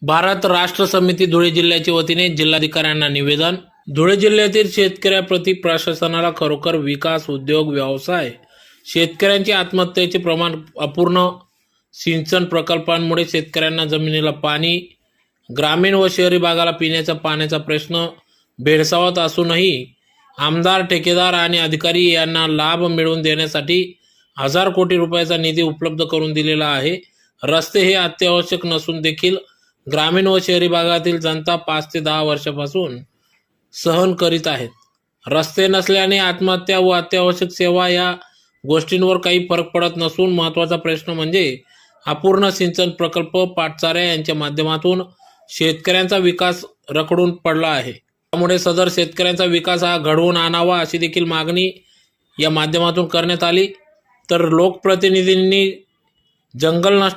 भारत राष्ट्र समिती धुळे जिल्ह्याच्या वतीने जिल्हाधिकाऱ्यांना निवेदन। धुळे जिल्ह्यातील शेतकऱ्याप्रती प्रशासनाला खरोखर विकास, उद्योग, व्यवसाय, शेतकऱ्यांची आत्महत्येचे प्रमाण, अपूर्ण सिंचन प्रकल्पांमुळे शेतकऱ्यांना जमिनीला पाणी, ग्रामीण व शहरी भागाला पिण्याच्या पाण्याचा प्रश्न भेडसावत असूनही आमदार, ठेकेदार आणि अधिकारी यांना लाभ मिळवून देण्यासाठी 1000 कोटी रुपयाचा निधी उपलब्ध करून दिलेला आहे। रस्ते हे अत्यावश्यक नसून देखील ग्रामीण व शहरी भागातील जनता 5 ते 10 वर्षापासून सहन करीत आहेत। रस्ते नसल्याने आत्महत्या व अत्यावश्यक सेवा या गोष्टींवर काही फरक पडत नसून महत्त्वाचा प्रश्न म्हणजे अपूर्ण सिंचन प्रकल्प, पाटचाऱ्या यांच्या माध्यमातून शेतकऱ्यांचा विकास रखडून पडला आहे। त्यामुळे सदर शेतकऱ्यांचा विकास हा घडवून आणावा अशी देखील मागणी या माध्यमातून करण्यात आली। तर लोकप्रतिनिधींनी जंगल नष्ट